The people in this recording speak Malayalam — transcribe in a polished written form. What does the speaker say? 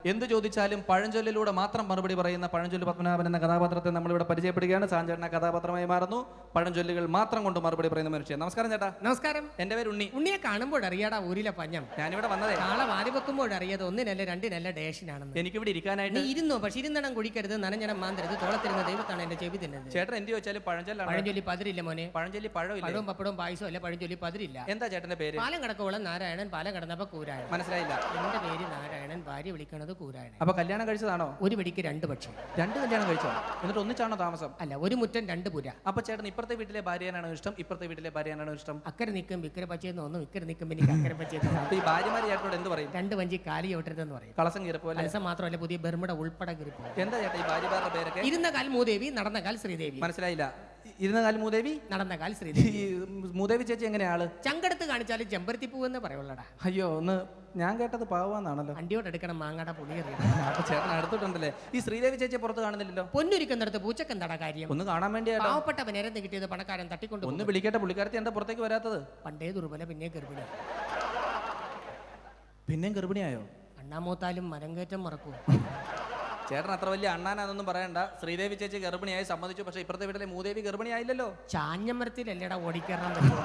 എന്ത് ചോദിച്ചാലും പഴഞ്ചൊല്ലിലൂടെ മാത്രം മറുപടി പറയുന്ന പഴഞ്ചൊല്ല് പത്മനാഭൻ എന്ന കഥാപാത്രത്തെ നമ്മളിവിടെ പരിചയപ്പെടുകയാണ്. സാഞ്ചേട്ടൻ കഥാപാത്രമായി മാറുന്നു. പഴഞ്ചൊല്ലുകൾ മാത്രം കൊണ്ട് മറുപടി പറയുന്ന മനുഷ്യൻ. നമസ്കാരം ചേട്ടാ. നമസ്കാരം. എന്റെ പേര് ഉണ്ണി. ഉണ്ണിയെ കാണുമ്പോൾ അറിയാടാ ഊരിലെ പഞ്ഞം. ഞാനിവിടെ വന്നതേ നാളെ വാരി വെക്കുമ്പോൾ അറിയാതെ ഒന്നിനല്ല രണ്ടിനല്ല ഡേഷനാണെന്ന്. എനിക്കിവിടെ ഇരിക്കാനായിട്ട്. നീ ഇരുന്നോ, പക്ഷെ ഇരുന്നണം കുടിക്കരുത്, നനഞ്ഞണം മാന്തരുത്, തോളത്തിരുന്ന ദൈവത്താണ് എന്റെ ചെവി തിന്നത്. ചേട്ടൻ എന്ത് ചോദിച്ചാലും പഴഞ്ചൊല്ലാണ്. പഴഞ്ചൊല്ലി പതിരില്ല മോനെ. പഴഞ്ചൊല്ലി പഴമില്ല. പഴവും പപ്പടവും പായസവും അല്ല, പഴഞ്ചൊല്ലി പതിരില്ല. എന്താ ചേട്ടന്റെ പേര്? പാലം കടക്കോളം നാരായണൻ, പാലം കടന്നപ്പോ കൂരായണൻ. മനസ്സിലായില്ല. എന്റെ പേര് നാരായണൻ, ഭാര്യ വിളിക്കണത് കൂരായണൻ. അപ്പൊ കല്യാണം കഴിച്ചതാണോ? ഒരു വെടിക്ക് രണ്ട് പക്ഷി. രണ്ട് കല്യാണം കഴിച്ചോ? എന്നിട്ട് ഒന്നിച്ചാണോ താമസം? അല്ല, ഒരു മുറ്റം രണ്ട് പുര. അപ്പൊ ചേട്ടൻ ഇപ്പുറത്തെ വീട്ടിലെ ഭാര്യയാണോ ഇഷ്ടം, ഇപ്പുറത്തെ വീട്ടിലെ ഭാര്യയാണോ ഇഷ്ടം? അക്കരെ നിൽക്കും വിക്കര പച്ചയെന്ന് തോന്നും, ഇക്കരെ നിൽക്കും എനിക്ക് അക്കരെ പച്ചയെന്ന്. അപ്പൊ ഈ ഭാര്യമാര് ചേട്ടനോട് എന്ത് പറയും? രണ്ട് വഞ്ചി കാലി ചവിട്ടരുതെന്ന് പറയും. കളസം കീറപ്പോലെ. കലസം മാത്രമല്ല, പുതിയ ബെർമുട ഉൾപ്പെടെ കീറിപ്പോ. എന്താ ചേട്ടാ ഈ ഭാര്യമാരുടെ പേരൊക്കെ? ഇരുന്ന കാൽ മൂദേവി, നടന്ന കാൽ ശ്രീദേവി. മനസ്സിലായില്ല. ഇരുന്ന കാലം മൂദേവി, നടന്ന കാൽ ശ്രീദേവി. ഈ മൂദേവി ചേച്ചി എങ്ങനെയാള്? ചങ്കെടുത്ത് കാണിച്ചാലും ചെമ്പരത്തി പൂവെന്ന് പറയുള്ളടാ. അയ്യോ, ഒന്ന് ഞാൻ കേട്ടത് പാവാന്നാണല്ലോ. വണ്ടിയോട് എടുക്കണം മാങ്ങാട പുളിയറിയണം. അപ്പൊ ചേട്ടൻ അടുത്തിട്ടുണ്ടല്ലേ. ഈ ശ്രീദേവി ചേച്ചിയെ പുറത്ത് കാണുന്നില്ലല്ലോ. പൊന്നൊരുക്കുന്നിടത്ത് പൂച്ചക്കെന്താടാ കാര്യം? ഒന്ന് കാണാൻ വേണ്ടിയാട്ടോ. പാവപ്പെട്ടവൻ നേരം കിട്ടിയത് പണക്കാരൻ തട്ടിക്കൊണ്ട് ഒന്ന് വിളിക്കട്ടെ. പുള്ളിക്കാരത്തി എന്താ പുറത്തേക്ക് വരാത്തത്? പണ്ടേ ദുർബല പിന്നെ ഗർഭിണി. പിന്നെയും ഗർഭിണിയായോ? അണ്ണാമൂത്താലും മരങ്കേറ്റം മറക്കൂ. ചേട്ടൻ അത്ര വലിയ അണ്ണാനാന്നൊന്നും പറയണ്ട. ശ്രീദേവി ചേച്ചി ഗർഭിണിയായി സമ്മതിച്ചു. പക്ഷെ ഇപ്പുറത്തെ വീട്ടിലെ മൂദേവി ഗർഭിണിയായില്ലല്ലോ. ചാഞ്ഞമരത്തിലല്ലേടാ ഓടിക്കയറാൻ പറ്റുള്ളൂ.